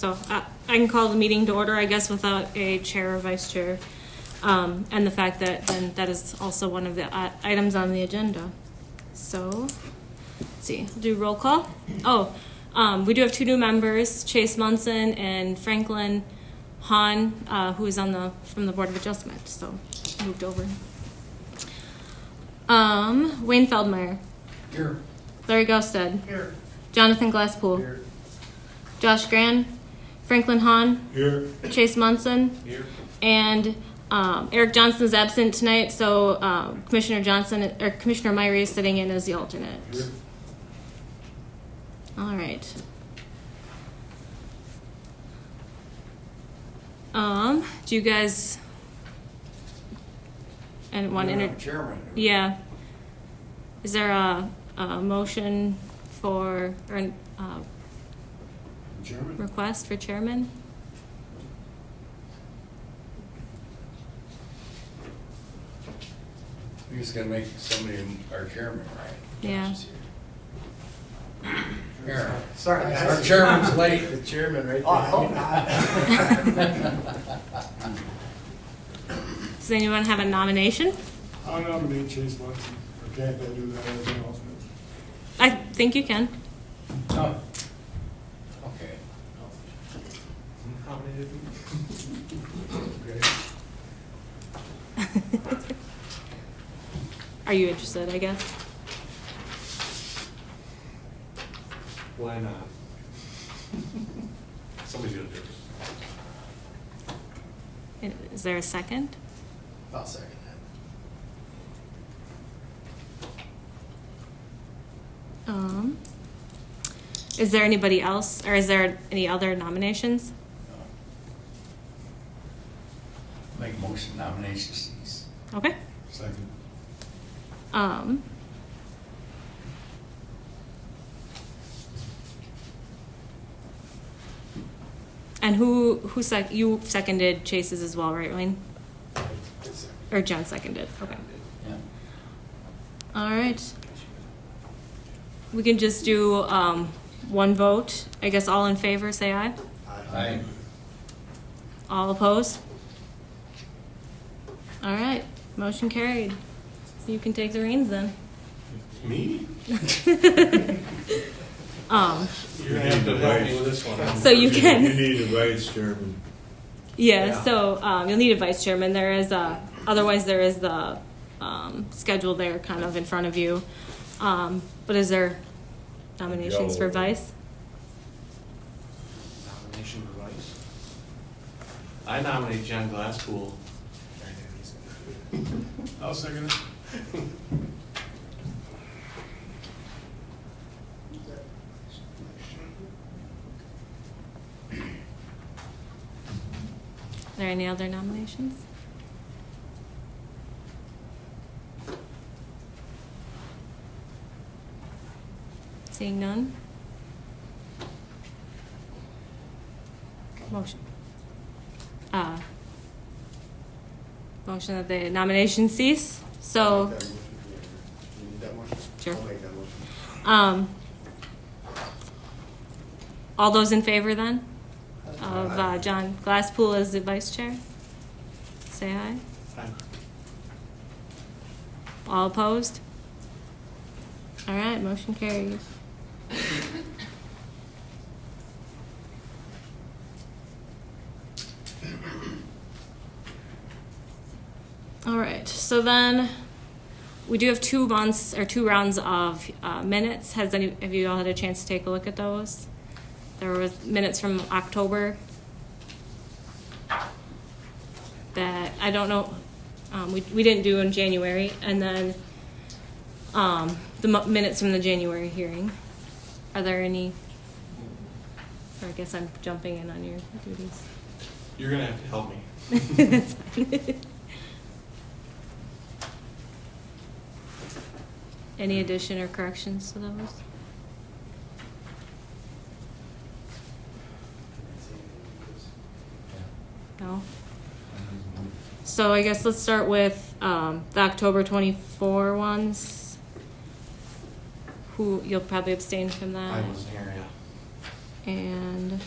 So I can call the meeting to order, I guess, without a chair or vice chair. And the fact that then that is also one of the items on the agenda. So, let's see, I'll do roll call. Oh, we do have two new members, Chase Munson and Franklin Hahn, who is from the Board of Adjustment, so moved over. Wayne Feldmeyer. Here. Larry Gausted. Here. Jonathan Glasspool. Here. Josh Gran. Franklin Hahn. Here. Chase Munson. Here. And Eric Johnson is absent tonight, so Commissioner Myrie is sitting in as the alternate. Here. All right. Do you guys and want to Chairman. Yeah. Is there a motion for or Chairman. request for chairman? We just gotta make somebody our chairman, right? Yeah. Here. Sorry, guys. Our chairman's late. The chairman right there. Oh, I hope not. Does anyone have a nomination? I'll nominate Chase Munson, or can't I do that as an alternate? I think you can. Oh. Okay. Are you interested, I guess? Why not? Somebody's gonna do it. Is there a second? I'll second that. Is there anybody else, or is there any other nominations? Make motion nominations, cease. Okay. Second. And you seconded Chase's as well, right, Wayne? Or John seconded, okay. Yeah. All right. We can just do one vote. I guess all in favor, say aye. Aye. All opposed? All right, motion carried. So you can take the reins then. Me? Um, You're gonna have to help me with this one. So you can. You need a vice chairman. Yeah, Yeah. so you'll need a vice chairman. There is otherwise there is the schedule there kind of in front of you. But is there nominations for vice? Nomination for vice? I nominate John Glasspool. I'll second it. Are there any other nominations? Seeing none? Motion. Motion that the nominations cease. So, You need that motion? Sure. I'll make that motion. All those in favor then of John Glasspool as the vice chair? Say aye. Aye. All opposed? All right, motion carries. All right, so then we do have 2 months or 2 rounds of minutes. Have you all had a chance to take a look at those? There were minutes from October that I don't know, we didn't do in January, and then the minutes from the January hearing. Are there any, or I guess I'm jumping in on your duties. You're gonna have to help me. That's fine. Any addition or corrections to those? No? So I guess let's start with the October 24 ones. Who, you'll probably abstain from that. I wasn't here, yeah. And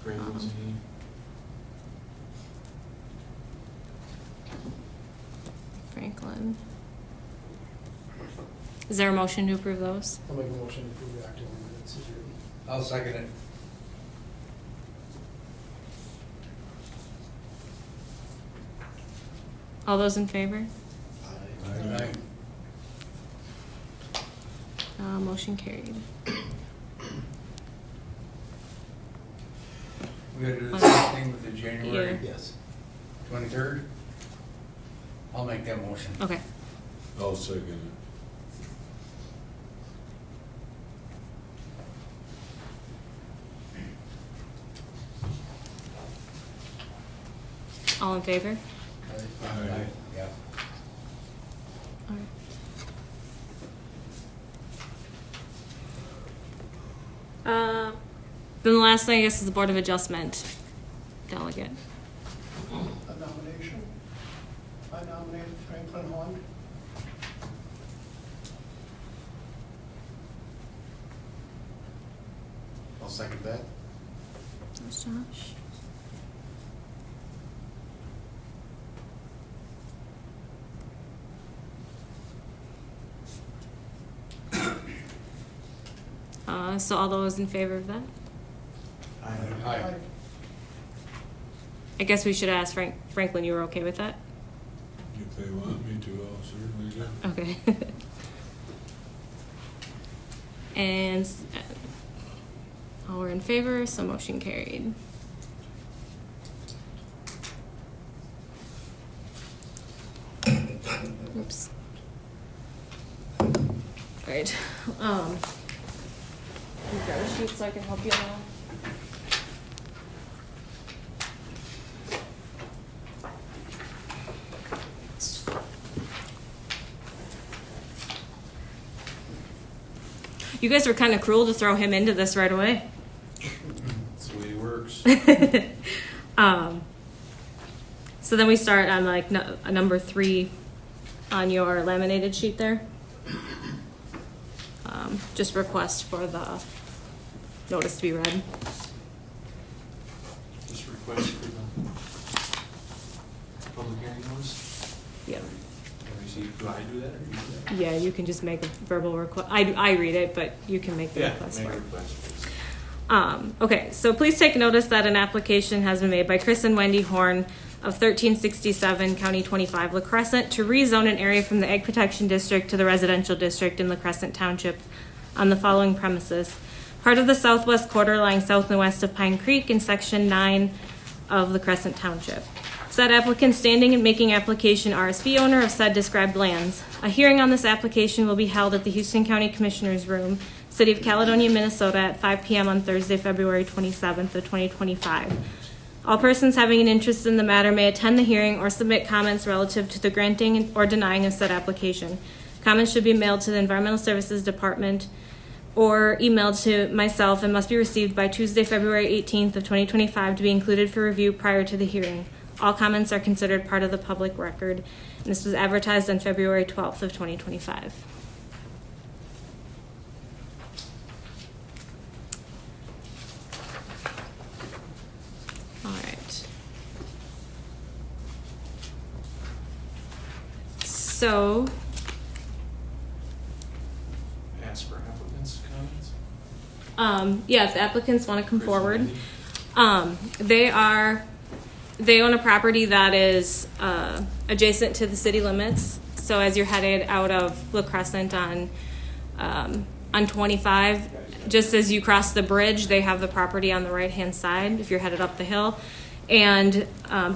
Frequency. Franklin. Is there a motion to approve those? I'll make a motion to approve the October minutes as written. I'll second it. All those in favor? Aye. Motion carried. We gotta do the same thing with the January Yes. 23rd? I'll make that motion. Okay. I'll second it. All in favor? Aye. Yeah. Alright. Then the last thing, I guess, is the Board of Adjustment delegate. A nomination. I nominate Franklin Horn. I'll second that. That's Josh. So all those in favor of that? Aye. I guess we should ask Franklin, you were okay with that? If they want me to, I'll certainly do. Okay. And all were in favor, so motion carried. Oops. All right. Let me grab a sheet so I can help you now. You guys were kind of cruel to throw him into this right away. That's the way it works. So then we start on like number 3 on your laminated sheet there. Just request for the notice to be read. Just request for the public hearing notice. Yeah. Do I do that or you do that? Yeah, you can just make a verbal request. I read it, but you can make the Yeah, request make for a it. request, please. Okay, so please take notice that an application has been made by Chris and Wendy Horn of 1367 County 25 La Crescent to rezone an area from the Ag Protection District to the Residential District in La Crescent Township on the following premises. Part of the southwest quarter lying south and west of Pine Creek in Section 9 of La Crescent Township. Said applicant standing and making application RSV owner of said described lands. A hearing on this application will be held at the Houston County Commissioners Room, City of Caledonia, Minnesota at 5 p.m. on Thursday, February 27th of 2025. All persons having an interest in the matter may attend the hearing or submit comments relative to the granting or denying of said application. Comments should be mailed to the Environmental Services Department or emailed to myself and must be received by Tuesday, February 18th of 2025 to be included for review prior to the hearing. All comments are considered part of the public record. And this was advertised on February 12th of 2025. All right. So, Ask for applicants' comments. yeah, if the applicants want to come Chris and forward. Wendy. They own a property that is adjacent to the city limits. So as you're headed out of La Crescent on 25, just as you cross the bridge, they have the property on the right-hand side if you're headed up the hill. And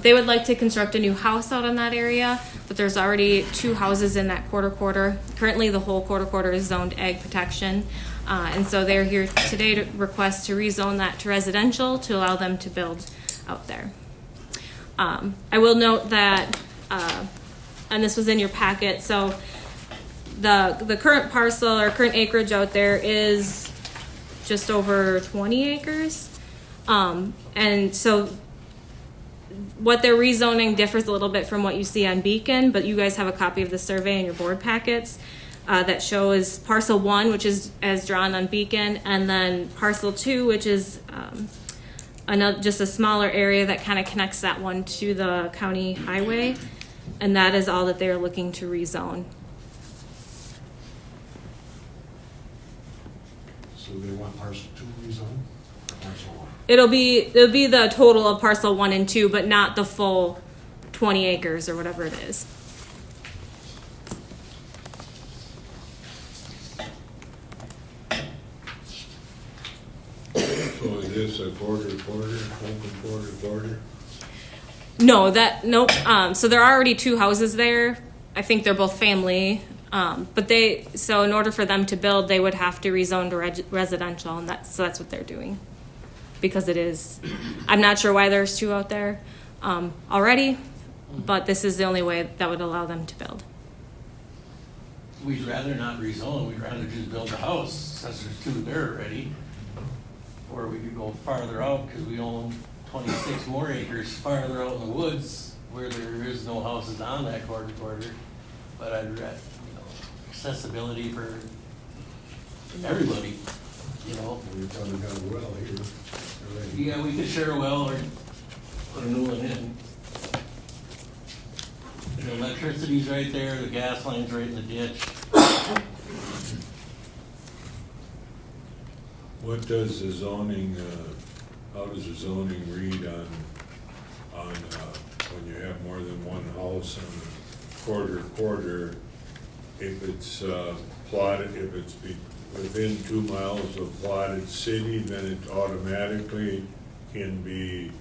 they would like to construct a new house out in that area, but there's already 2 houses in that quarter. Currently, the whole quarter is zoned ag protection. And so they're here today to request to rezone that to residential to allow them to build out there. I will note that, and this was in your packet, so the current parcel or current acreage out there is just over 20 acres. And so what they're rezoning differs a little bit from what you see on Beacon, but you guys have a copy of the survey in your board packets that shows parcel 1, which is as drawn on Beacon, and then parcel 2, which is just a smaller area that kind of connects that one to the county highway. And that is all that they're looking to rezone. So they want parcel 2 rezoned, or parcel 1? It'll be the total of parcel 1 and 2, but not the full 20 acres or whatever it is. So is this a quarter, open quarter? Nope. So there are already 2 houses there. I think they're both family. But so in order for them to build, they would have to rezone to residential, and that's what they're doing. Because it is, I'm not sure why there's 2 out there, already, but this is the only way that would allow them to build. We'd rather not rezone, we'd rather just build a house, since there's 2 there already. Or we could go farther out, because we own 26 more acres farther out in the woods, where there is no houses on that quarter. But I'd rather, accessibility for everybody, We probably got a well here already. Yeah, we could share a well or put a new one in. The electricity's right there, the gas line's right in the ditch. What does the zoning, how does the zoning read on when you have more than one house and quarter, if it's plotted, if it's within 2 miles of plotted city, then it automatically can be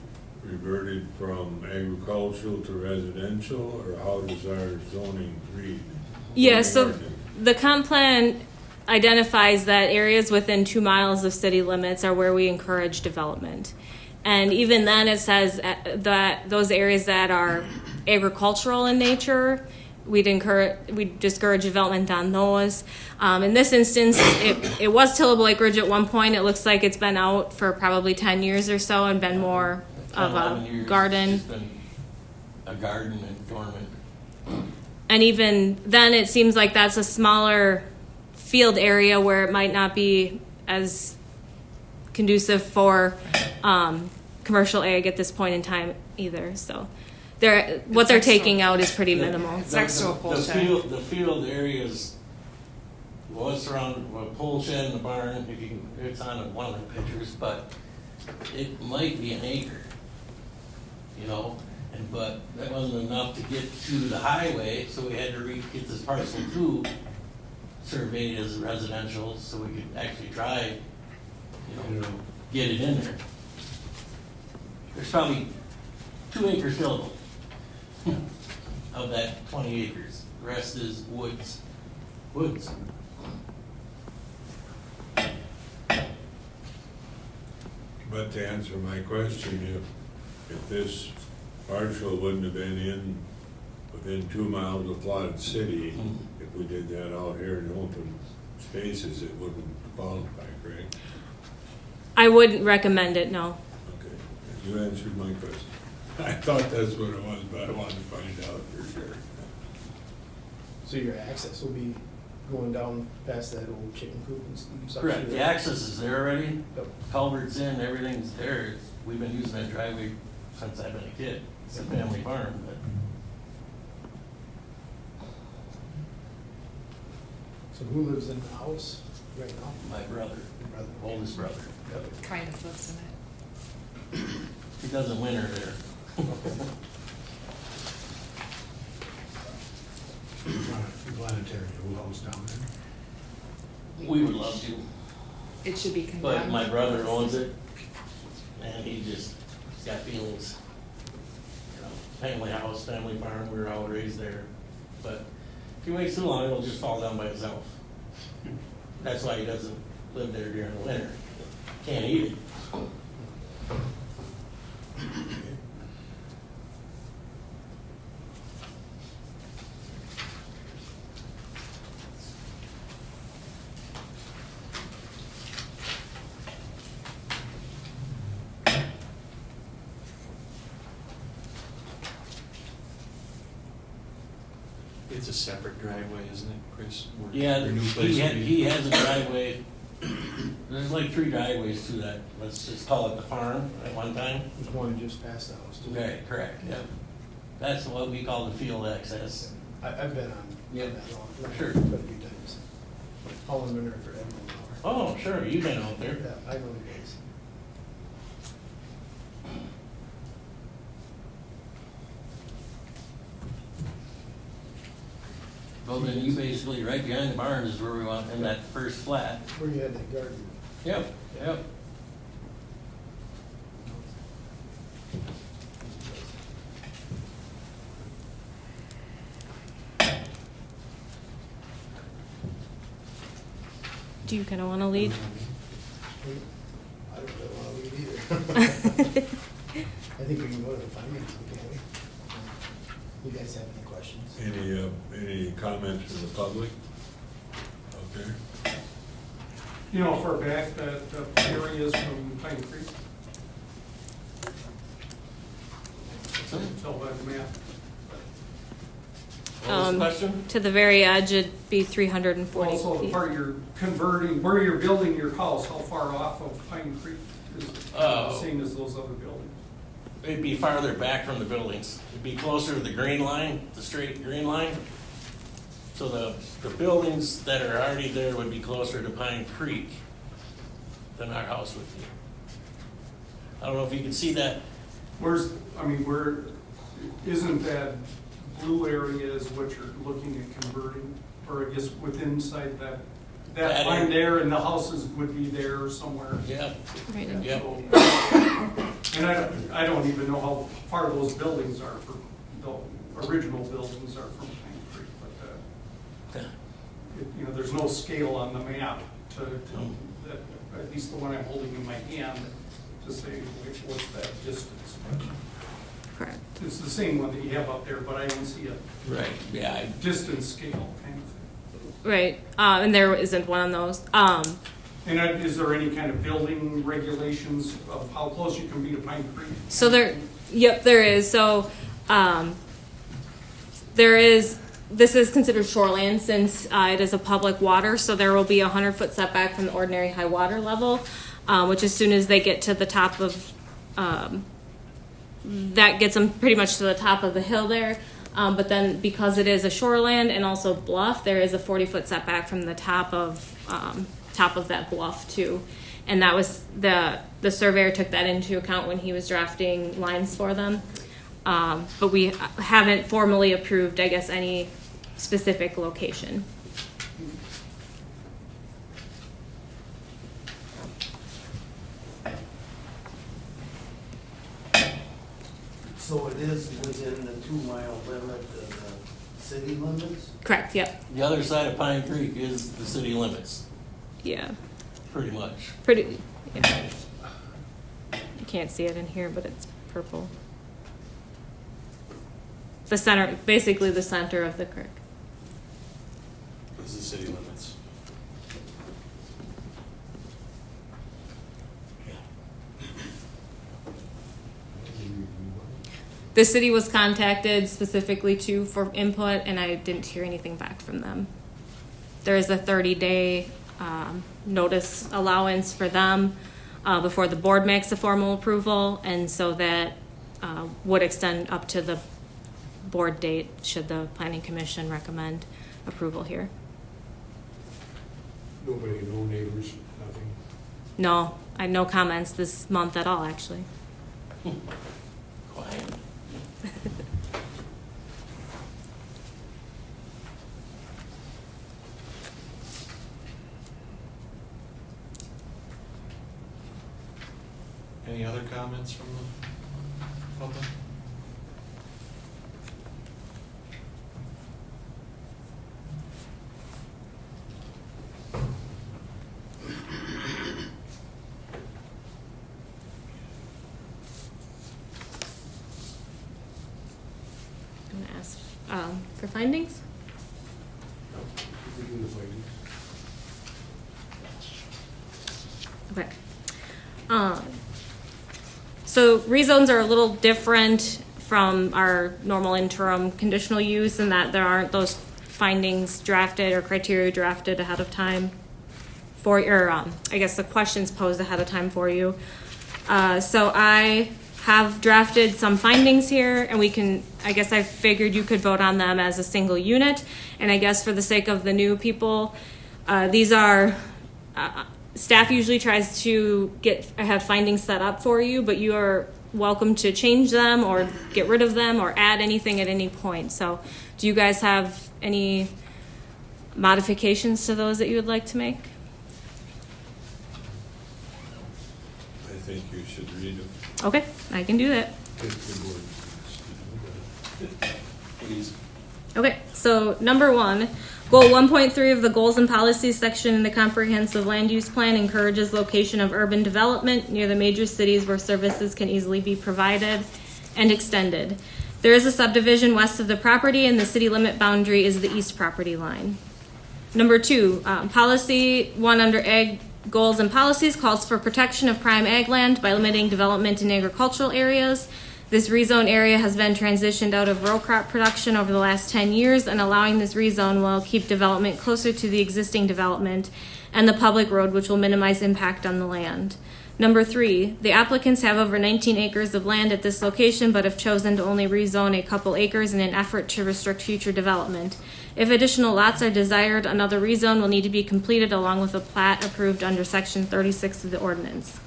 reverted from agricultural to residential, or how does our zoning read? Yeah, so Ordinance. the comp plan identifies that areas within 2 miles of city limits are where we encourage development. And even then it says that those areas that are agricultural in nature, we'd discourage development on those. In this instance, it was tillable acreage at one point. It looks like it's been out for probably 10 years or so and been more of 11 a years, garden. It's just been a garden and dormant. And even then, it seems like that's a smaller field area where it might not be as conducive for commercial ag at this point in time either. So what they're taking out is pretty minimal. It's next to a pole shed. The field areas was surrounded with a pole shed and a barn, it's on one of the pictures, but it might be an acre, but that wasn't enough to get to the highway, so we had to get this parcel 2 surveyed as residential, so we could actually drive, get it in there. There's probably 2 acres tillable of that 20 acres. The rest is woods. But to answer my question, if this parcel wouldn't have been within 2 miles of plotted city, if we did that out here in open spaces, it wouldn't qualify, correct? I wouldn't recommend it, no. Okay, you answered my question. I thought that's what it was, but I wanted to find out for sure. So your access will be going down past that old chicken coop and stuff? Correct. The access is there already. Yep. Culvert's in, everything's there. We've been using that driveway since I've been a kid. It's a family farm, but So who lives in the house right now? my brother, oldest brother, Kind of lives in it. he doesn't winter there. Planetary, who house down there? We would love to, It should be condemned. but my brother owns it, and he just got feelings. Family house, family farm, we were all raised there, but if he waits too long, it'll just fall down by itself. That's why he doesn't live there during the winter. Can't eat it. It's a separate driveway, isn't it, Chris? Yeah, Your new place will be- he has a driveway There's like 3 driveways to that, let's just call it the farm at one time. There's one just past the house too. Okay, correct, yep. That's what we call the field access. I've been on Yeah. that long. Sure. Quite a few times. I've only been there for Edmund now. Oh, sure, you've been out there. Yeah, I know the guys. Well, then you basically, right behind the barns is where we want, in that first flat. Where you had that garden. Yep, yep. Do you kind of want to lead? I don't really wanna leave either. I think we can go to the finance, can't we? You guys have any questions? Any comments from the public? Okay. You know, how far back that area is from Pine Creek? Tell by the map. What was the question? To the very edge, it'd be 340 Also, the feet. part you're converting, where you're building your house, how far off of Pine Creek is it? Oh. Same as those other buildings? It'd be farther back from the buildings. It'd be closer to the green line, the straight green line. So the buildings that are already there would be closer to Pine Creek than our house would be. I don't know if you can see that. Where, isn't that blue area is what you're looking at converting? Or I guess within inside that That line area. there, and the houses would be there somewhere? Yeah, Right in. yeah. And I don't even know how far those buildings are from, the original buildings are from Pine Creek, but, you know, there's no scale on the map to, that, at least the one I'm holding in my hand, to say what's that distance. Correct. It's the same one that you have up there, but I don't see a Right, yeah. distance scale kind of thing. Right. And there isn't one on those. And is there any kind of building regulations of how close you can be to Pine Creek? So yep, there is. So, there is, this is considered shoreline since it is a public water, so there will be a 100-foot setback from the ordinary high water level, which as soon as they get to the top of, that gets them pretty much to the top of the hill there. But then because it is a shoreland and also bluff, there is a 40-foot setback from the top of that bluff too. And that was the surveyor took that into account when he was drafting lines for them. But we haven't formally approved, I guess, any specific location. So it is within the 2-mile limit of the city limits? Correct, yep. The other side of Pine Creek is the city limits, Yeah. pretty much. Pretty, yeah. You can't see it in here, but it's purple. The center, basically the center of the creek. This is city limits. The city was contacted specifically for input, and I didn't hear anything back from them. There is a 30-day notice allowance for them before the board makes a formal approval, and so that would extend up to the board date should the planning commission recommend approval here. Nobody, no neighbors, nothing. No, I had no comments this month at all, actually. Quiet. Any other comments from the public? I'm gonna ask for findings. We do the findings. Okay. So rezones are a little different from our normal interim conditional use in that there aren't those findings drafted or criteria drafted ahead of time for, or I guess the questions posed ahead of time for you. So I have drafted some findings here, and we can, I guess I figured you could vote on them as a single unit. And I guess for the sake of the new people, these are, staff usually tries to have findings set up for you, but you are welcome to change them or get rid of them or add anything at any point. So do you guys have any modifications to those that you would like to make? I think you should read them. Okay, I can do that. If the board needs to do that. Please. Okay, so number 1, goal 1.3 of the goals and policies section in the comprehensive land use plan encourages location of urban development near the major cities where services can easily be provided and extended. There is a subdivision west of the property, and the city limit boundary is the east property line. Number 2, policy 1 under ag goals and policies calls for protection of prime ag land by limiting development in agricultural areas. This rezone area has been transitioned out of row crop production over the last 10 years, and allowing this rezone will keep development closer to the existing development and the public road, which will minimize impact on the land. Number 3, the applicants have over 19 acres of land at this location, but have chosen to only rezone a couple acres in an effort to restrict future development. If additional lots are desired, another rezone will need to be completed along with a plat approved under section 36 of the ordinance.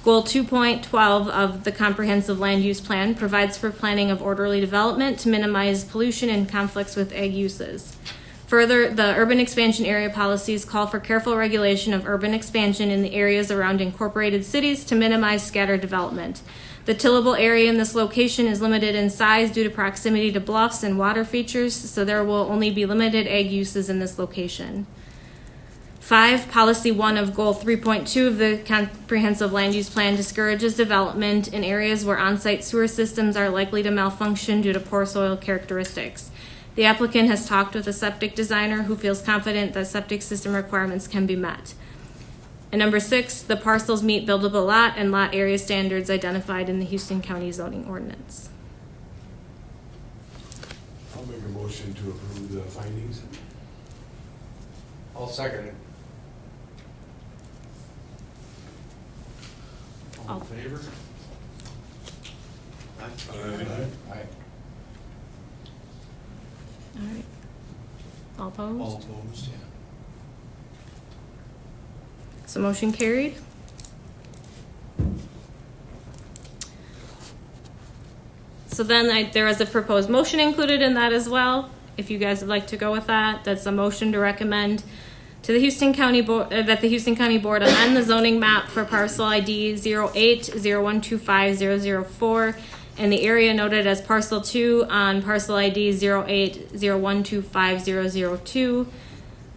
Goal 2.12 of the comprehensive land use plan provides for planning of orderly development to minimize pollution and conflicts with ag uses. Further, the urban expansion area policies call for careful regulation of urban expansion in the areas around incorporated cities to minimize scattered development. The tillable area in this location is limited in size due to proximity to bluffs and water features, so there will only be limited ag uses in this location. 5, policy 1 of goal 3.2 of the comprehensive land use plan discourages development in areas where on-site sewer systems are likely to malfunction due to poor soil characteristics. The applicant has talked with a septic designer who feels confident that septic system requirements can be met. And number 6, the parcels meet buildable lot and lot area standards identified in the Houston County zoning ordinance. I'll make a motion to approve the findings. I'll second it. All in favor? Aye. Aye. All right. All opposed? All opposed, yeah. So motion carried. So then there is a proposed motion included in that as well. If you guys would like to go with that, that's a motion to recommend to the Houston County Board that the Houston County Board amend the zoning map for parcel ID 0801250004 and the area noted as parcel 2 on parcel ID 0801250002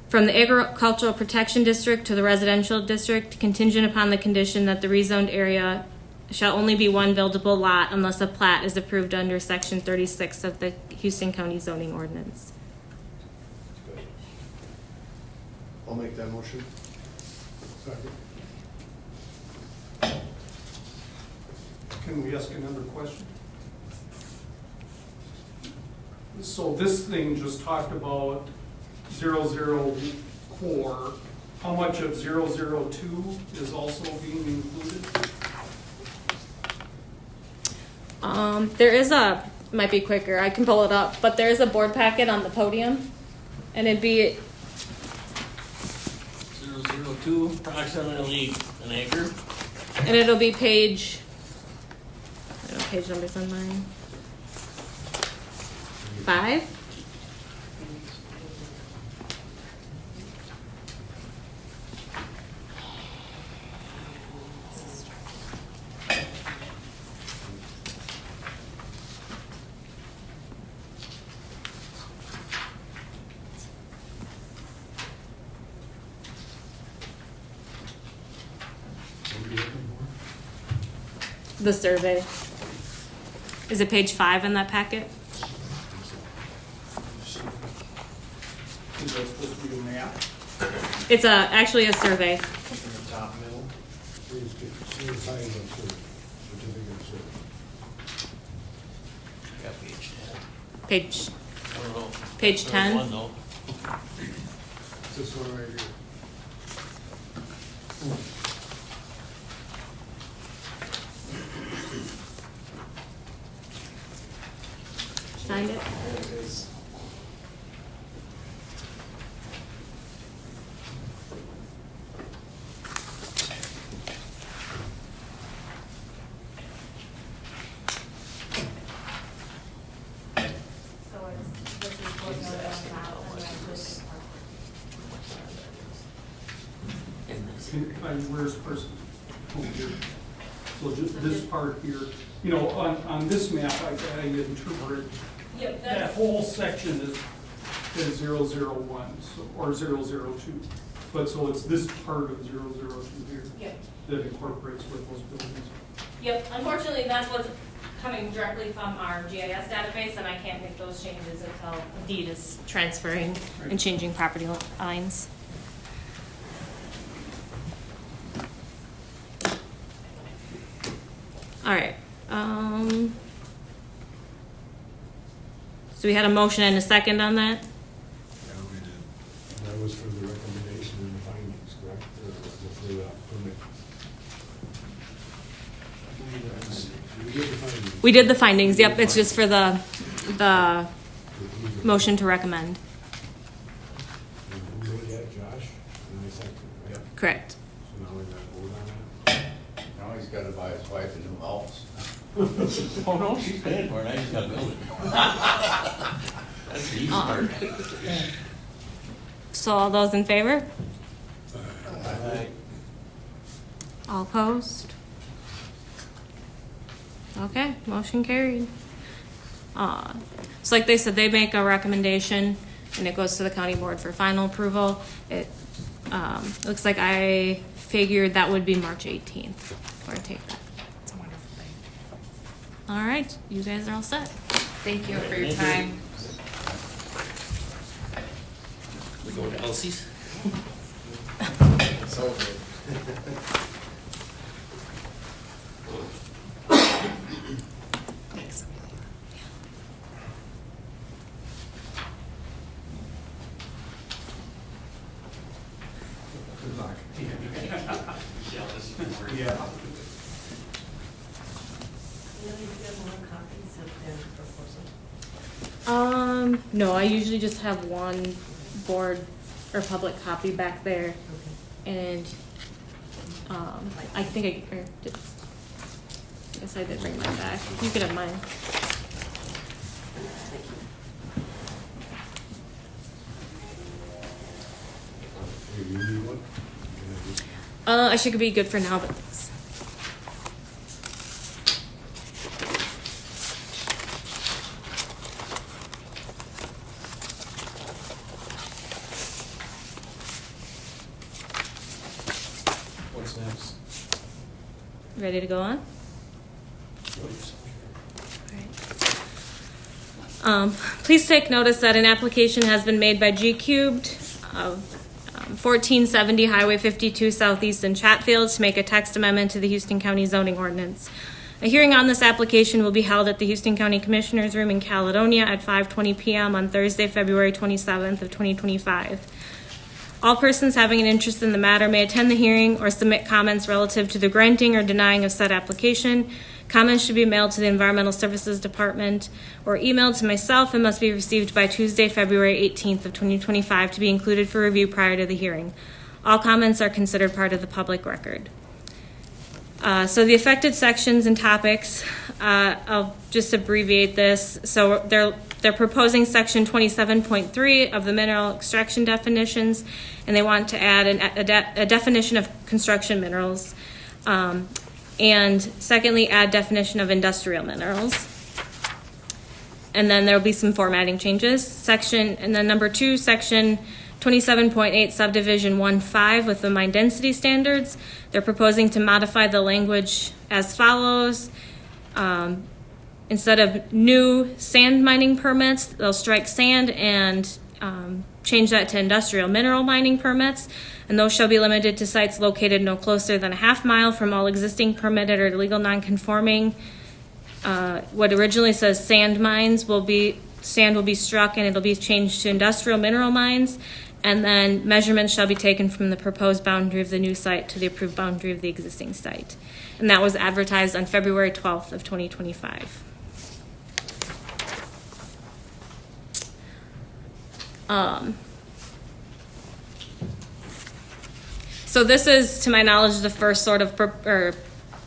from the agricultural protection district to the residential district, contingent upon the condition that the rezoned area shall only be one buildable lot unless a plat is approved under section 36 of the Houston County zoning ordinance. Good. I'll make that motion. Second. Can we ask another question? So this thing just talked about 004. How much of 002 is also being included? There is might be quicker, I can pull it up, but there is a board packet on the podium, and it'd be 002, approximately an acre. and it'll be page, I don't know, page numbers on mine. 5? The survey. Is it page 5 in that packet? Is that supposed to be a map? It's actually a survey. In the top middle. Please get, see the findings of certificate of service. Got page 10. Page, I don't know. Page There's 10? one though. This one right here. Find it? There it is. Where's person? Oh, here. So just this part here, you know, on this map, I interpreted Yep, that whole section is 001, so, or 002. But so it's this part of 002 here Yep. that incorporates with those buildings. Yep, unfortunately, that's what's coming directly from our GIS database, and I can't make those changes until deed is transferring and changing property lines. All right, so we had a motion and a second on that? Yeah, we did. That was for the recommendation and the findings, correct? Or was it for the permit? We did the findings. We did the findings, yep, it's just for the motion to recommend, And who made that, Josh? And I seconded, right? Yep. correct. So now we're gonna vote on that? Now he's gotta buy his wife a new house. Oh, no, she's paying for it, I just gotta build it. That's the easy part. So all those in favor? Aye. All opposed? Okay, motion carried. So like they said, they make a recommendation and it goes to the county board for final approval. It, looks like I figured that would be March 18th, or take that. It's a wonderful thing. All right, you guys are all set. Thank you for your time. We go to Elsie's? So good. Thanks, Amelia. Good luck. Yeah. No, I usually just have one board or public copy back there. And, I think I guess I did bring mine back. You could have mine. Hey, you need one? Yeah, just- I should be good for now, but thanks. What's next? Ready to go on? Please take notice that an application has been made by G Cubed of 1470 Highway 52 Southeast in Chatfield to make a text amendment to the Houston County zoning ordinance. A hearing on this application will be held at the Houston County Commissioners Room in Caledonia at 5:20 p.m. on Thursday, February 27th of 2025. All persons having an interest in the matter may attend the hearing or submit comments relative to the granting or denying of said application. Comments should be mailed to the Environmental Services Department or emailed to myself and must be received by Tuesday, February 18th of 2025 to be included for review prior to the hearing. All comments are considered part of the public record. So the affected sections and topics, I'll just abbreviate this. So they're proposing section 27.3 of the mineral extraction definitions, and they want to add a definition of construction minerals. And secondly, add definition of industrial minerals. And then there'll be some formatting changes. And then number 2, section 27.8 subdivision 1.5 with the mine density standards. They're proposing to modify the language as follows. Instead of new sand mining permits, they'll strike sand and change that to industrial mineral mining permits. And those shall be limited to sites located no closer than a half mile from all existing permitted or legal non-conforming. What originally says sand mines sand will be struck and it'll be changed to industrial mineral mines. And then measurements shall be taken from the proposed boundary of the new site to the approved boundary of the existing site. And that was advertised on February 12th of 2025. So this is, to my knowledge, the first sort of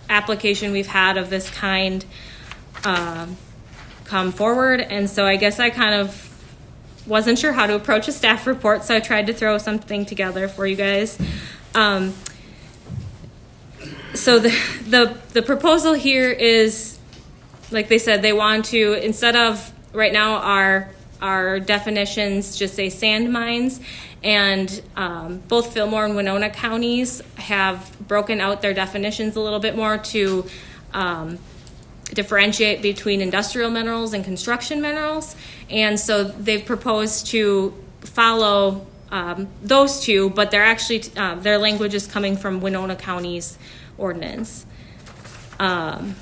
application we've had of this kind come forward. And so I guess I kind of wasn't sure how to approach a staff report, so I tried to throw something together for you guys. So the proposal here is, like they said, they want to, instead of, right now our definitions just say sand mines, and both Fillmore and Winona counties have broken out their definitions a little bit more to differentiate between industrial minerals and construction minerals. And so they've proposed to follow those two, but they're actually, their language is coming from Winona County's ordinance. And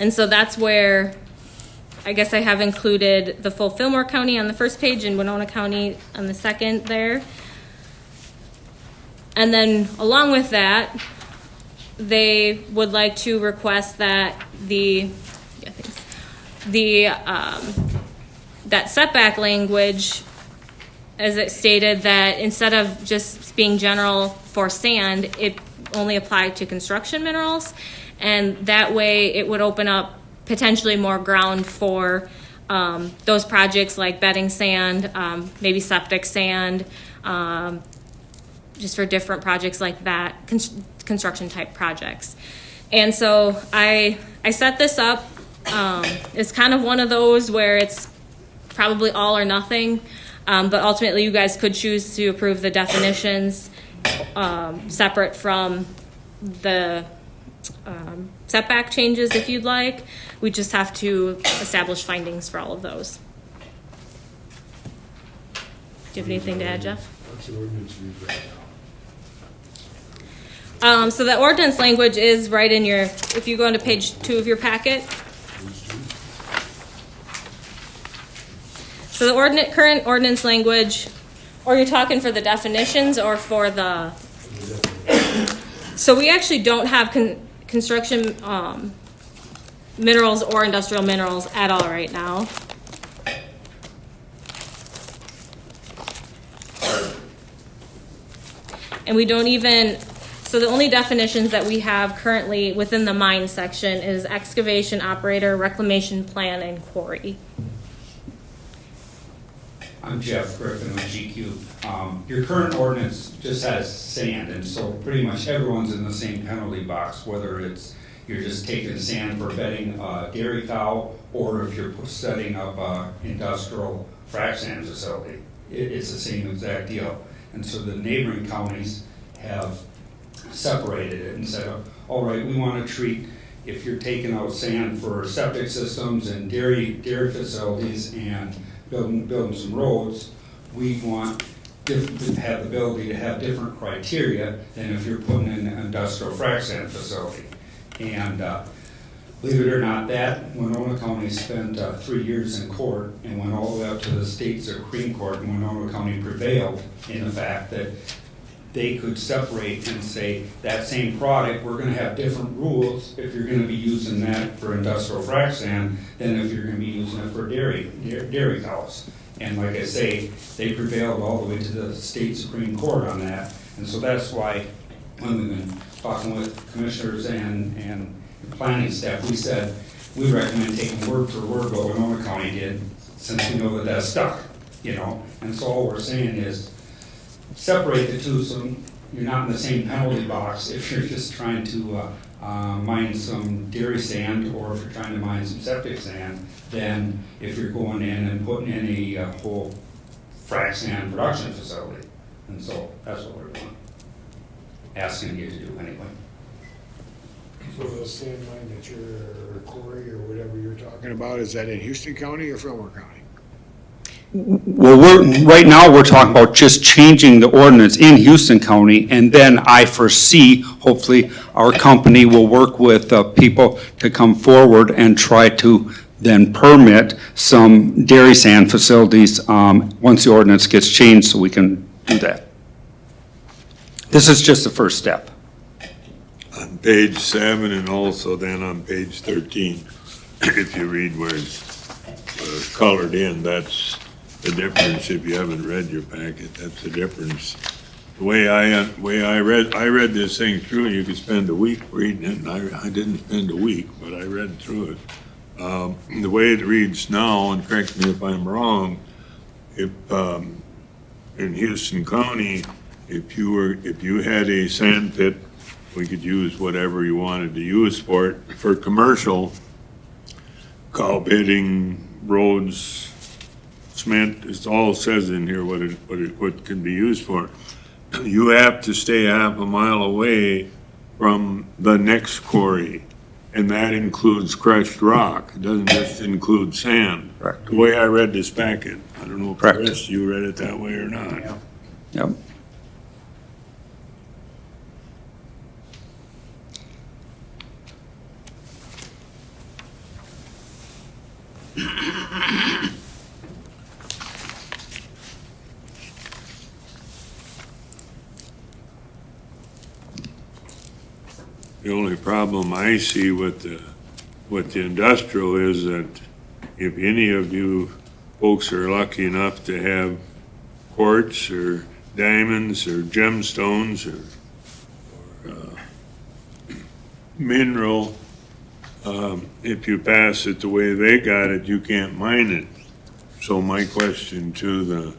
so that's where I guess I have included the full Fillmore County on the first page and Winona County on the second there. And then along with that, they would like to request that that setback language, as it stated, that instead of just being general for sand, it only applied to construction minerals. And that way it would open up potentially more ground for those projects like bedding sand, maybe septic sand, just for different projects like that, construction type projects. And so I set this up. It's kind of one of those where it's probably all or nothing, but ultimately you guys could choose to approve the definitions separate from the setback changes if you'd like. We just have to establish findings for all of those. Do you have anything to add, Jeff? What's the ordinance read right now? So the ordinance language is right in your, if you go into page 2 of your packet. So the current ordinance language, or you're talking for the definitions or for the, so we actually don't have construction minerals or industrial minerals at all right now. And we don't even, so the only definitions that we have currently within the mine section is excavation operator, reclamation plan, and quarry. I'm Jeff Griffin with GQ. Your current ordinance just has sand, and so pretty much everyone's in the same penalty box, whether it's you're just taking sand for bedding a dairy cow, or if you're setting up an industrial frac sand facility. It's the same exact deal. And so the neighboring counties have separated it and said, all right, we want to treat, if you're taking out sand for septic systems and dairy facilities and building some roads, we want to have the ability to have different criteria than if you're putting in an industrial frac sand facility. And believe it or not, that Winona County spent 3 years in court and went all the way up to the state Supreme Court, and Winona County prevailed in the fact that they could separate and say that same product, we're going to have different rules if you're going to be using that for industrial frac sand than if you're going to be using it for dairy cows. And like I say, they prevailed all the way to the state Supreme Court on that. And so that's why when we've been talking with commissioners and planning staff, we said we recommend taking word for word what Winona County did, since we know that that's stuck, you know. And so all we're saying is separate the two so you're not in the same penalty box if you're just trying to mine some dairy sand, or if you're trying to mine some septic sand, than if you're going in and putting in a whole frac sand production facility. And so that's what we're doing, asking you to do anyway. So the sand mine that you're, or quarry or whatever you're talking about, is that in Houston County or Fillmore County? Well, right now, we're talking about just changing the ordinance in Houston County, and then I foresee, hopefully, our company will work with people to come forward and try to then permit some dairy sand facilities, once the ordinance gets changed, so we can do that. This is just the first step. On page 7 and also then on page 13, if you read where it's colored in, that's the difference. If you haven't read your packet, that's the difference. The way I read this thing through, you could spend a week reading it, and I didn't spend a week, but I read through it. The way it reads now, and correct me if I'm wrong, if, in Houston County, if you had a sand pit, we could use whatever you wanted to use for it. For commercial, cow pitting, roads, cement, it all says in here what it can be used for. You have to stay half a mile away from the next quarry, and that includes crushed rock. It doesn't just include sand. Correct. The way I read this packet, I don't know if the Correct. rest of you read it that way or not. Yep. The only problem I see with the industrial is that if any of you folks are lucky enough to have quartz or diamonds or gemstones or mineral, if you pass it the way they got it, you can't mine it. So my question to the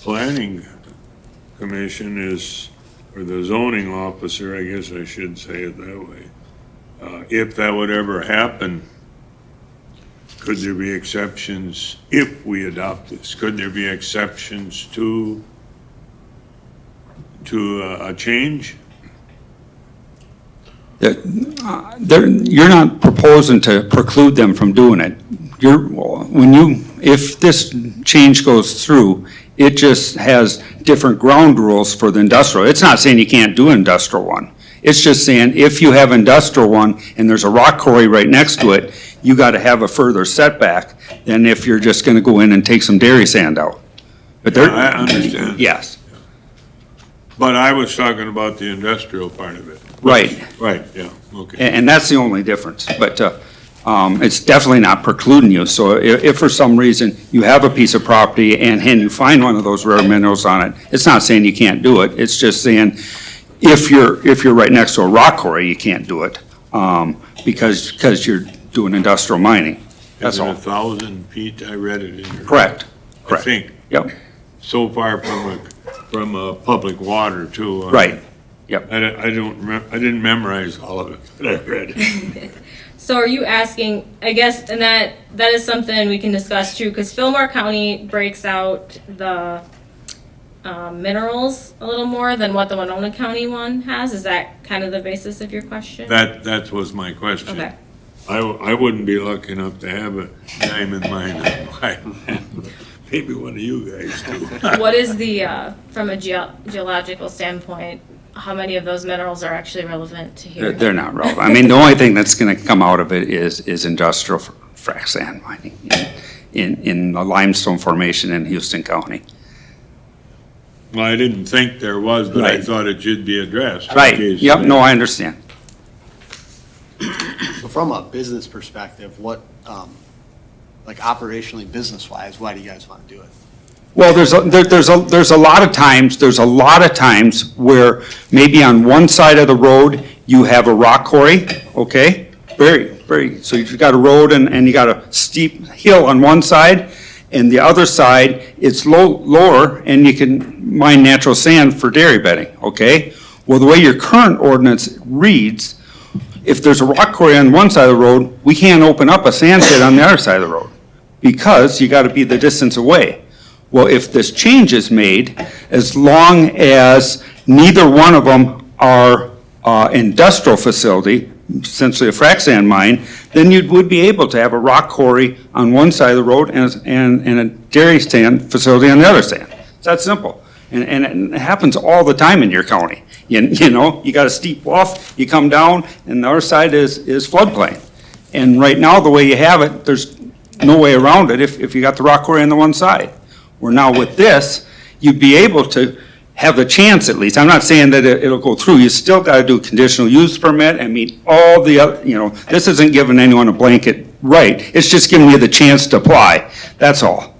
planning commission is, or the zoning officer, I guess I should say it that way, if that would ever happen, could there be exceptions if we adopt this? Could there be exceptions to a change? You're not proposing to preclude them from doing it. If this change goes through, it just has different ground rules for the industrial. It's not saying you can't do an industrial one. It's just saying if you have industrial one and there's a rock quarry right next to it, you got to have a further setback than if you're just going to go in and take some dairy sand out. But Yeah, I understand. Yes, But I was talking about the industrial part of it. right. Right, yeah, okay. And that's the only difference. But it's definitely not precluding you. So if for some reason you have a piece of property and you find one of those rare minerals on it, it's not saying you can't do it. It's just saying if you're right next to a rock quarry, you can't do it because you're doing industrial mining. That's Is it all. 1,000 feet? I read it in here. Correct. I Correct. think, Yep. so far from public water too. Right. Yep. I didn't memorize all of it, but I read it. So are you asking, I guess, and that is something we can discuss too, because Fillmore County breaks out the minerals a little more than what the Winona County one has. Is that kind of the basis of your question? That was my question. Okay. I wouldn't be lucky enough to have a diamond mine on my land. Maybe one of you guys do. What is the, from a geological standpoint, how many of those minerals are actually relevant to here? They're not relevant. I mean, the only thing that's going to come out of it is industrial frac sand mining in the limestone formation in Houston County. Well, I didn't think there was, but I Right. thought it should be addressed. Right. Yep. No, I understand. So from a business perspective, what, like operationally, business-wise, why do you guys want to do it? Well, there's a lot of times where maybe on one side of the road, you have a rock quarry, okay? So you've got a road and you got a steep hill on one side, and the other side, it's lower, and you can mine natural sand for dairy bedding, okay? Well, the way your current ordinance reads, if there's a rock quarry on one side of the road, we can't open up a sand pit on the other side of the road, because you gotta be the distance away. Well, if this change is made, as long as neither one of them are industrial facility, essentially a frac sand mine, then you would be able to have a rock quarry on one side of the road and a dairy sand facility on the other side. It's that simple. And it happens all the time in your county. You know, you got a steep bluff, you come down, and the other side is floodplain. And right now, the way you have it, there's no way around it if you got the rock quarry on the one side. Where now with this, you'd be able to have the chance at least. I'm not saying that it'll go through. You still gotta do a conditional use permit and meet all the other, this isn't giving anyone a blanket right. It's just giving you the chance to apply. That's all.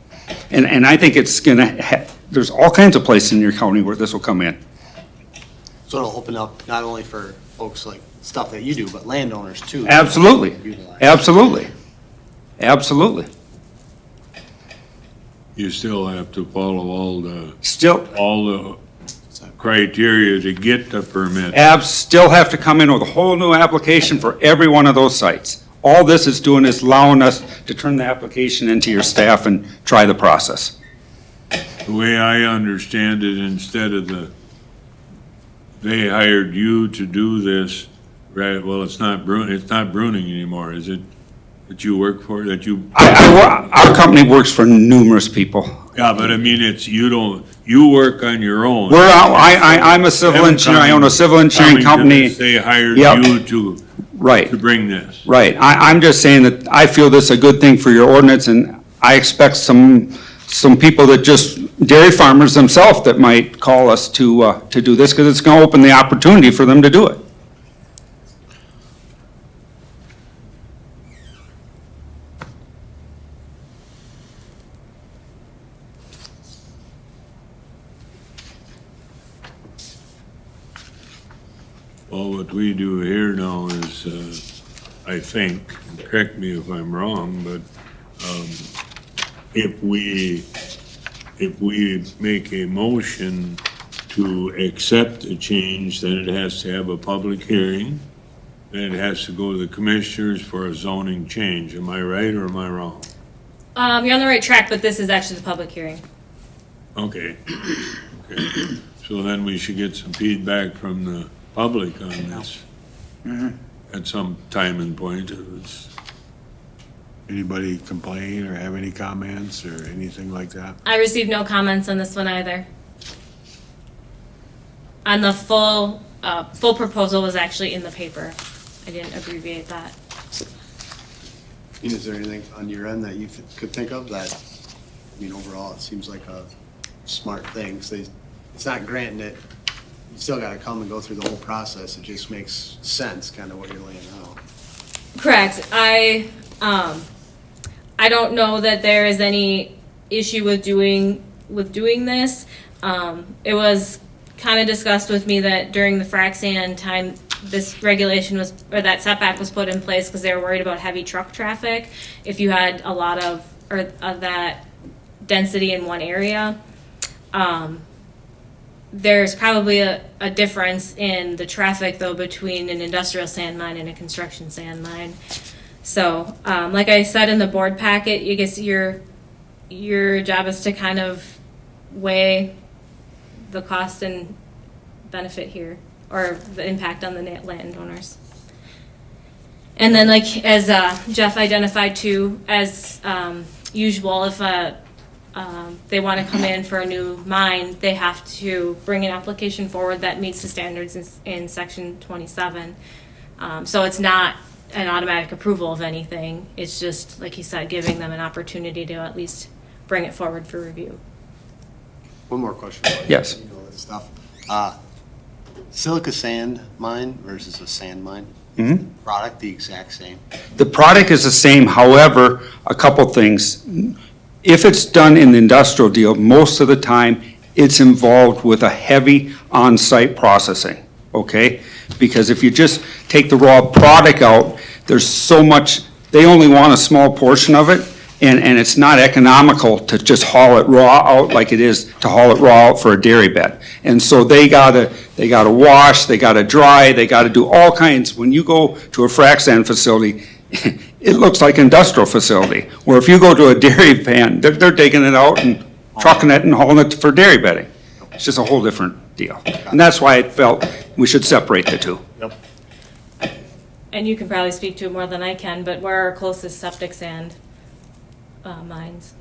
And I think it's there's all kinds of places in your county where this will come in. So it'll open up not only for folks like stuff that you do, but landowners too. Absolutely. Utilize. Absolutely. Absolutely. You still have to follow all the criteria to get the permit. Still have to come in with a whole new application for every one of those sites. All this is doing is allowing us to turn the application into your staff and try the process. The way I understand it, instead of they hired you to do this, right, well, it's not Bruning anymore, is it? That you work for, that you? Our company works for numerous people. Yeah, but I mean, you work on your own. I'm a civil engineer, I own a civil engineering company. They hired Yep. you to bring this. Right, I'm just saying that I feel this is a good thing for your ordinance, and I expect some people that dairy farmers themselves that might call us to do this, because it's gonna open the opportunity for them to do it. Well, what we do here now is, I think, correct me if I'm wrong, but if we make a motion to accept a change, then it has to have a public hearing, then it has to go to the commissioners for a zoning change. Am I right or am I wrong? You're on the right track, but this is actually the public hearing. Okay. Okay. So then we should get some feedback from the public on this at some time and point. Anybody complain or have any comments or anything like that? I received no comments on this one either. And the full proposal was actually in the paper. I didn't abbreviate that. Is there anything on your end that you could think of that, overall, it seems like a smart thing. So it's not granting it. You still gotta come and go through the whole process. It just makes sense, kind of what you're laying out. Correct. I don't know that there is any issue with doing this. It was kind of discussed with me that during the frac sand time, this regulation that setback was put in place because they were worried about heavy truck traffic. If you had a lot of that density in one area, there's probably a difference in the traffic though between an industrial sand mine and a construction sand mine. So, like I said in the board packet, I guess your job is to kind of weigh the cost and benefit here, or the impact on the landowners. And then, like as Jeff identified too, as usual, if they want to come in for a new mine, they have to bring an application forward that meets the standards in section 27. So it's not an automatic approval of anything. It's just, like he said, giving them an opportunity to at least bring it forward for review. One more question. Yes. You know this stuff. Silica sand mine versus a sand mine. Product the exact same. The product is the same, however, a couple things. If it's done in the industrial deal, most of the time, it's involved with a heavy on-site processing, okay? Because if you just take the raw product out, there's so much, they only want a small portion of it, and it's not economical to just haul it raw out like it is to haul it raw out for a dairy bed. And so they gotta wash, they gotta dry, they gotta do all kinds. When you go to a frac sand facility, it looks like an industrial facility, where if you go to a dairy pan, they're digging it out and trucking it and hauling it for dairy bedding. It's just a whole different deal. And that's why I felt we should separate the two. Yep. And you can probably speak to it more than I can, but where are our closest septic sand mines?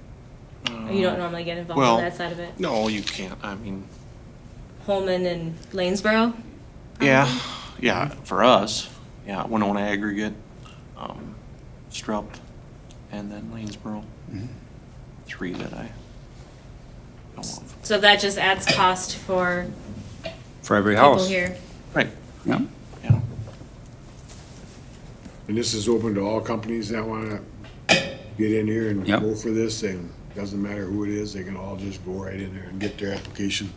You don't normally get involved in that side of it. No, you can't. I mean, Holman and Lanesboro? yeah, for us, Winona Aggregate, Strupp. and then Lanesboro. Mm-hmm. 3 that I know of. So that just adds cost for For every people house. here. Right. Yep. Yeah. And this is open to all companies that wanna get in here and Yep. go for this, and doesn't matter who it is, they can all just go right in there and get their application.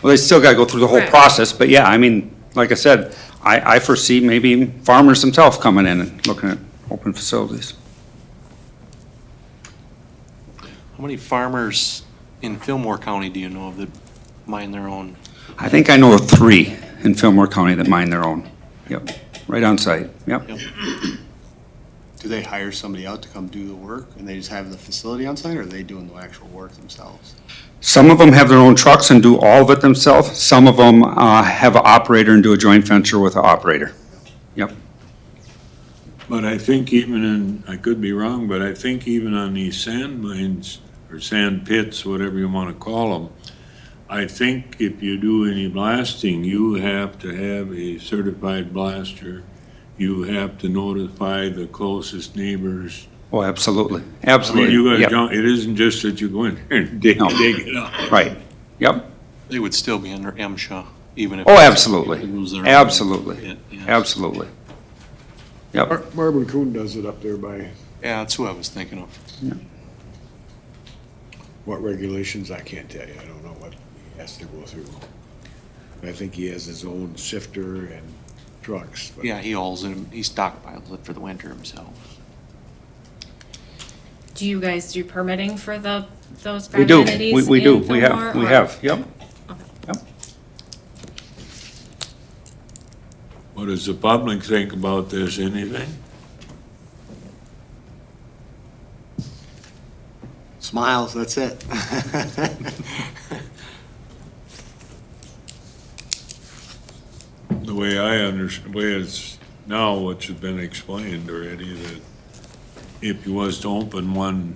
Well, they still gotta go through the whole Right. process, but yeah, I mean, like I said, I foresee maybe farmers themselves coming in and looking at open facilities. How many farmers in Fillmore County do you know of that mine their own? I think I know of 3 in Fillmore County that mine their own. Yep, right on site, yep. Do they hire somebody out to come do the work and they just have the facility on site, or are they doing the actual work themselves? Some of them have their own trucks and do all of it themselves. Some of them have an operator and do a joint venture with an operator. Yep. But I think even in, I could be wrong, but I think even on these sand mines, or sand pits, whatever you wanna call them, I think if you do any blasting, you have to have a certified blaster. You have to notify the closest neighbors. Oh, absolutely, I mean, absolutely. you gotta Yep. jump, it isn't just that you go in there and dig No. it up. Right, yep. They would still be under MSHA, even if. Oh, absolutely, if it was their own absolutely, pit, yes. absolutely. Yep, Marvin Kuhn does it up there by, Yeah, that's who I was thinking of. what regulations, I can't tell you, I don't know what he has to go through. I think he has his own shifter and trucks. but- Yeah, he hauls it, he stockpiles it for the winter himself. Do you guys do permitting for those we private do, entities? we do, in we Fillmore, have, we or- have, yep. Okay. Yep. What does the public think about this, anything? Smiles, that's it. The way I understand, the way it's now, which has been explained already, that if you was to open one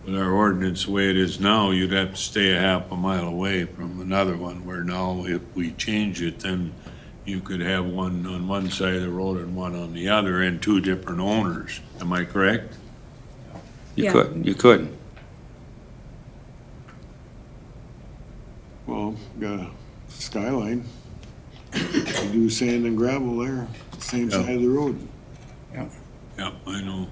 with our ordinance the way it is now, you'd have to stay a half a mile away from another one, where now if we change it, then you could have one on one side of the road and one on the other, and 2 different owners. Am I correct? You Yeah. could, you could. Well, got a Skyline, they do sand and gravel there, same Yeah. side of the road. Yeah, I know.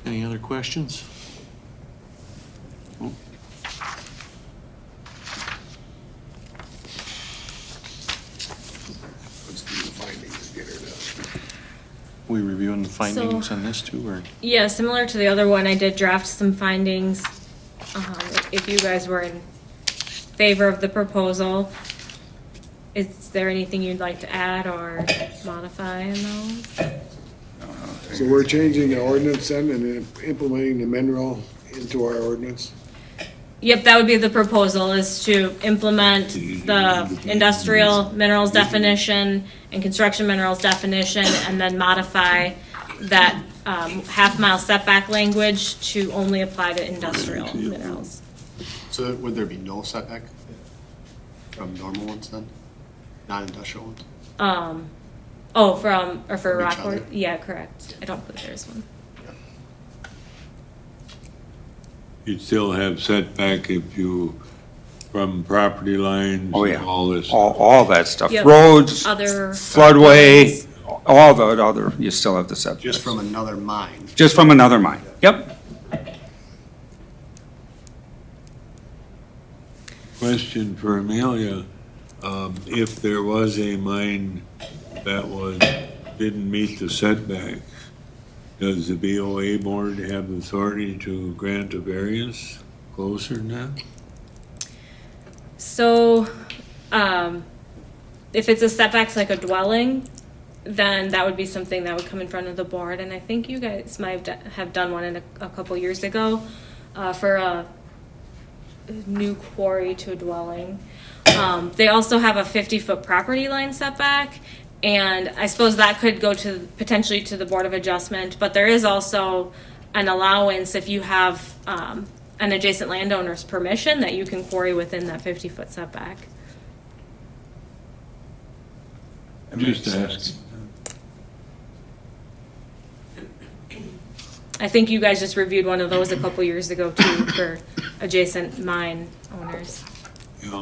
Any other questions? Let's do the findings, get her done. We reviewing the findings on this too, or? Yeah, similar to the other one, I did draft some findings. If you guys were in favor of the proposal, is there anything you'd like to add or modify in those? So we're changing the ordinance then and then implementing the mineral into our ordinance? Yep, that would be the proposal, is to implement the industrial minerals definition and construction minerals definition, and then modify that half-mile setback language to only apply to industrial minerals. So would there be no setback from normal ones then? Non-industrial ones? For From each Rockport? other? Yeah, correct. I don't believe there's one. You'd still have setback if you, from property lines, Oh, yeah. all this. All that stuff, Yep. roads, Other floodway, all the other, you still have the setbacks. Just from another mine? Just from another mine, yep. Question for Amelia, if there was a mine that didn't meet the setback, does the BOA board have authority to grant a variance closer than that? So, if it's a setback like a dwelling, then that would be something that would come in front of the board, and I think you guys might have done one in a couple years ago, for a new quarry to a dwelling. They also have a 50-foot property line setback, and I suppose that could go potentially to the Board of Adjustment, but there is also an allowance if you have, an adjacent landowner's permission that you can quarry within that 50-foot setback. So would there be no setback from normal ones then? Non-industrial ones? Just from another mine? Just from another mine? Yep. So, if it's a setback like a dwelling, then that would be something that would come in front of the board, and I think you guys might have done one in a couple years ago, for a new quarry to a dwelling. They also have a 50-foot property line setback, and I suppose that could go potentially to the Board of Adjustment, but there is also an allowance if you have, an adjacent landowner's permission that you can quarry within that 50-foot setback. Just asking. I think you guys just reviewed one of those a couple years ago too for adjacent mine owners. Yeah.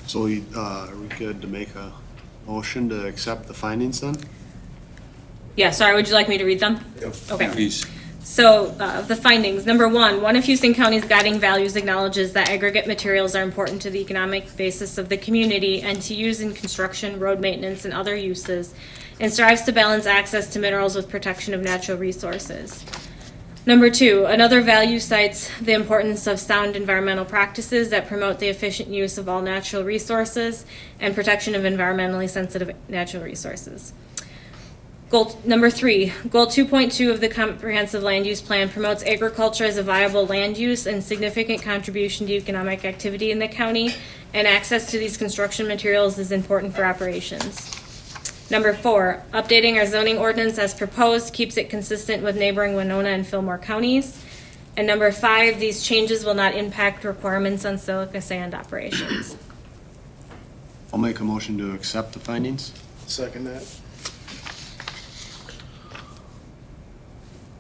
So are we good to make a motion to accept the findings then? Yeah, sorry, would you like me to read them? Yep. Okay. Please. So, the findings, number one of Houston County's guiding values acknowledges that aggregate materials are important to the economic basis of the community and to use in construction, road maintenance, and other uses, and strives to balance access to minerals with protection of natural resources. Number two, another value cites the importance of sound environmental practices that promote the efficient use of all natural resources and protection of environmentally sensitive natural resources. Goal number three, goal 2.2 of the comprehensive land use plan promotes agriculture as a viable land use and significant contribution to economic activity in the county, and access to these construction materials is important for operations. Number four, updating our zoning ordinance as proposed keeps it consistent with neighboring Winona and Fillmore counties. And number five, these changes will not impact requirements on silica sand operations. I'll make a motion to accept the findings. Second that.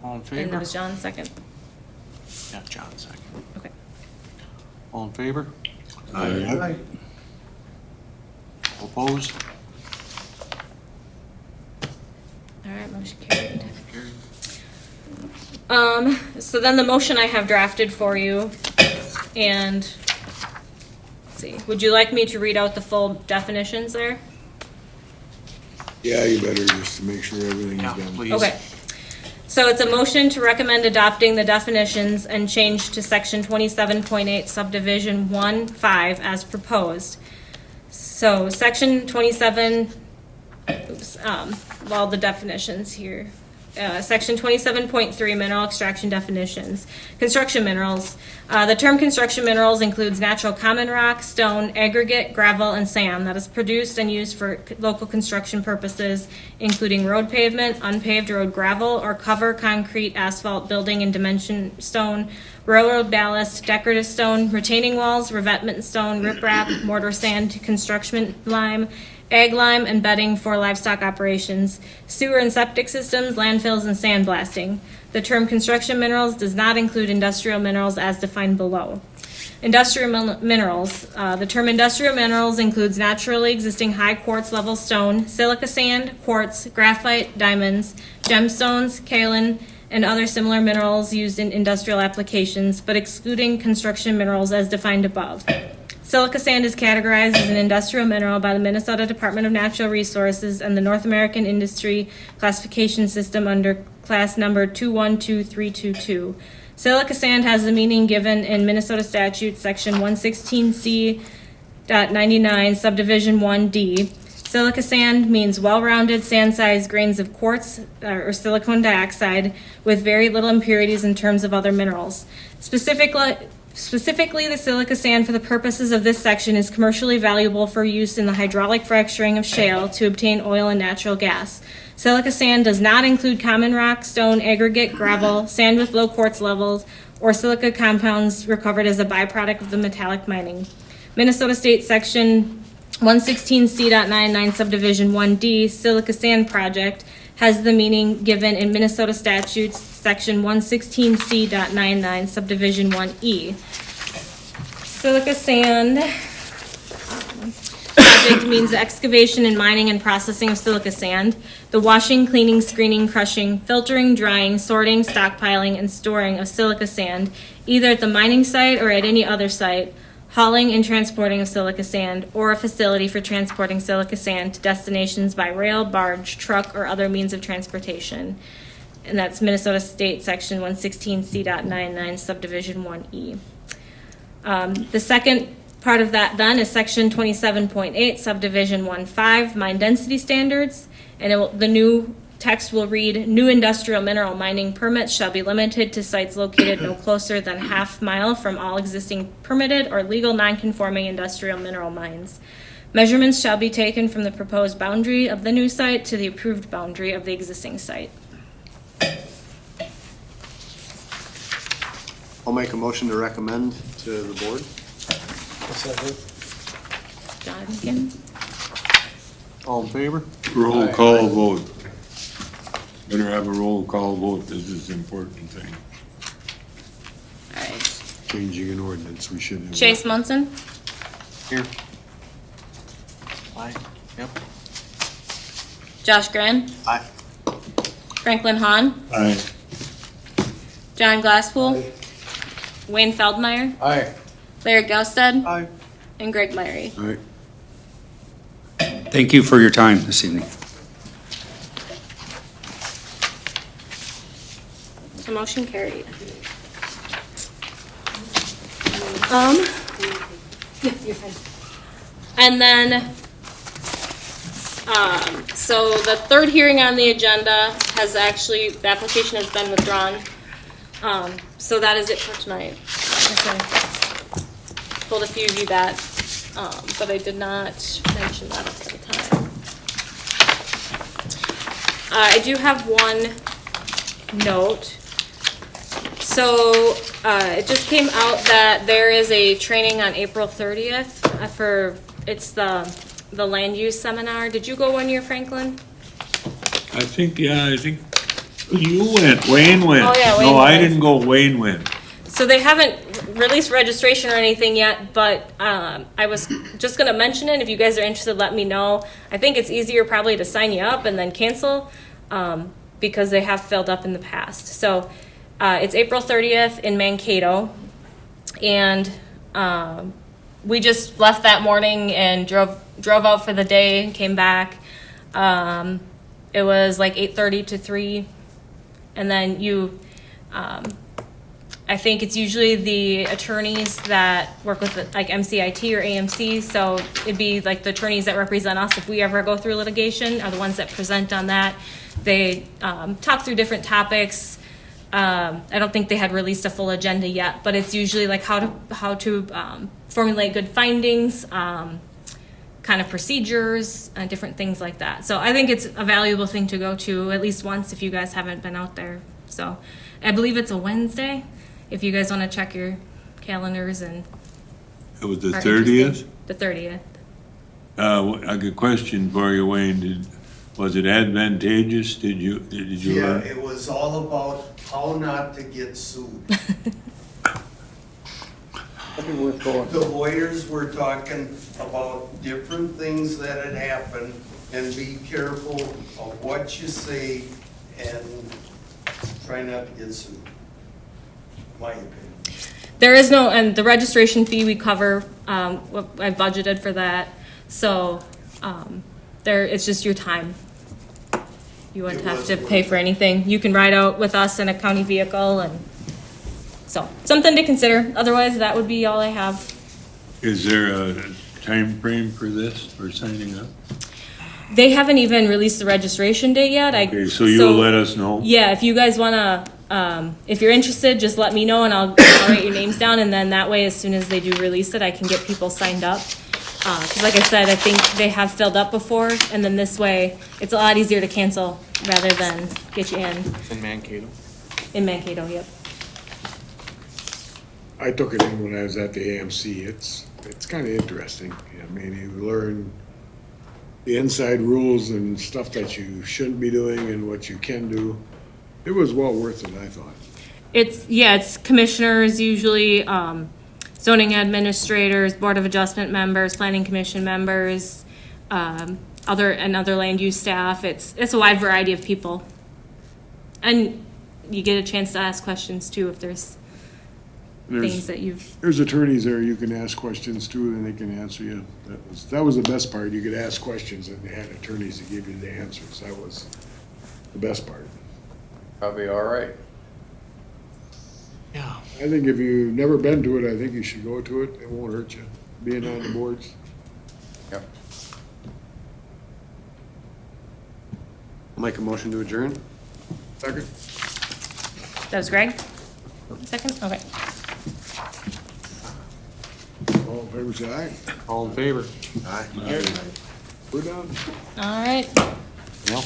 All in And that favor? was John's second. Yeah, John second. Okay. All in favor? Aye. All opposed? All right, motion carried. Carried. So then the motion I have drafted for you, and, let's see, would you like me to read out the full definitions there? Yeah, you better just to make sure everything's Yeah, done. please. Okay. So it's a motion to recommend adopting the definitions and change to section 27.8 subdivision 1.5 as proposed. So section 27, all the definitions here. Section 27.3 mineral extraction definitions. Construction minerals. The term construction minerals includes natural common rock, stone, aggregate, gravel, and sand that is produced and used for local construction purposes, including road pavement, unpaved road gravel, or cover concrete, asphalt, building and dimension stone, railroad ballast, decorative stone, retaining walls, revetment stone, riprap, mortar sand, construction lime, ag lime, and bedding for livestock operations, sewer and septic systems, landfills, and sandblasting. The term construction minerals does not include industrial minerals as defined below. Industrial minerals. The term industrial minerals includes naturally existing high quartz level stone, silica sand, quartz, graphite, diamonds, gemstones, kaolin, and other similar minerals used in industrial applications, but excluding construction minerals as defined above. Silica sand is categorized as an industrial mineral by the Minnesota Department of Natural Resources and the North American Industry Classification System under class number 212322. Silica sand has the meaning given in Minnesota Statute section 116C.99 subdivision 1D. Silica sand means well-rounded sand-sized grains of quartz or silicon dioxide with very little impurities in terms of other minerals. Specifically, the silica sand for the purposes of this section is commercially valuable for use in the hydraulic fracturing of shale to obtain oil and natural gas. Silica sand does not include common rock, stone, aggregate, gravel, sand with low quartz levels, or silica compounds recovered as a byproduct of the metallic mining. Minnesota State Section 116C.99 Subdivision 1D, Silica Sand Project, has the meaning given in Minnesota Statutes Section 116C.99 Subdivision 1E. Silica sand project means the excavation and mining and processing of silica sand, the washing, cleaning, screening, crushing, filtering, drying, sorting, stockpiling, and storing of silica sand, either at the mining site or at any other site, hauling and transporting of silica sand, or a facility for transporting silica sand to destinations by rail, barge, truck, or other means of transportation. And that's Minnesota State Section 116C.99 Subdivision 1E. The second part of that then is Section 27.8 Subdivision 1.5 Mine Density Standards, and the new text will read, new industrial mineral mining permits shall be limited to sites located no closer than half mile from all existing permitted or legal non-conforming industrial mineral mines. Measurements shall be taken from the proposed boundary of the new site to the approved boundary of the existing site. I'll make a motion to recommend to the board. Second. John again? All in favor? Roll call vote. Better have a roll call vote, this is an important thing. All right. Changing an ordinance, we should have. Chase Munson, Here. Aye. Yep. Josh Graham, Aye. Franklin Hahn, Aye. John Glasspool, Wayne Feldmeyer, Aye. Larry Gausted, Aye. and Greg Myrie. All right, Thank you for your time this evening. So motion carried. Yeah, you're fine. And then, so the third hearing on the agenda has actually, the application has been withdrawn. So that is it for tonight. Like I said, told a few of you that, but I did not mention that at the time. I do have one note. So, it just came out that there is a training on April 30th it's the land use seminar. Did you go one year, Franklin? I think you went, Wayne went. Oh, yeah, Wayne No, I went. didn't go, Wayne went. So they haven't released registration or anything yet, but I was just gonna mention it. If you guys are interested, let me know. I think it's easier probably to sign you up and then cancel, because they have filled up in the past. So it's April 30th in Mankato, and we just left that morning and drove out for the day and came back. It was like 8:30 to 3, and then I think it's usually the attorneys that work with like MCIT or AMC, so it'd be like the attorneys that represent us if we ever go through litigation are the ones that present on that. They talk through different topics. I don't think they had released a full agenda yet, but it's usually like how to formulate good findings, kind of procedures, different things like that. So I think it's a valuable thing to go to at least once if you guys haven't been out there. So I believe it's a Wednesday, if you guys want to check your calendars and It was the are 30th? interested. The 30th. I got a question for you, Wayne. Was it advantageous? Did you Yeah, learn? it was all about how not to get sued. The lawyers were talking about different things that had happened, and be careful of what you say, and try not to get sued. My opinion. There is no, and the registration fee we cover, I budgeted for that, so, it's just your time. You wouldn't have to pay for anything. You can ride out with us in a county vehicle, and so, something to consider. Otherwise, that would be all I have. Is there a time frame for this, for signing up? They haven't even released the registration date yet. Okay, so you'll let us know? Yeah, if you guys wanna, if you're interested, just let me know and I'll write your names down, and then that way, as soon as they do release it, I can get people signed up. 'Cause like I said, I think they have filled up before, and then this way, it's a lot easier to cancel rather than get you In Mankato. in Mankato, yep. I took it in when I was at the AMC. It's kind of interesting. I mean, you learn the inside rules and stuff that you shouldn't be doing and what you can do. It was well worth it, I thought. It's commissioners usually, zoning administrators, board of adjustment members, planning commission members, other land use staff. It's a wide variety of people. And you get a chance to ask questions too if there's things that you've. There's attorneys there you can ask questions to, and they can answer you. That was the best part. You could ask questions, and they had attorneys to give you the answers. That was the best part. Probably all right. Yeah. I think if you've never been to it, I think you should go to it. It won't hurt you, being on the boards. Yep. I'll make a motion to adjourn. Second? That was Greg? Second? Okay. All in favor, say aye. All in favor? Aye. We're done. All right. Yep.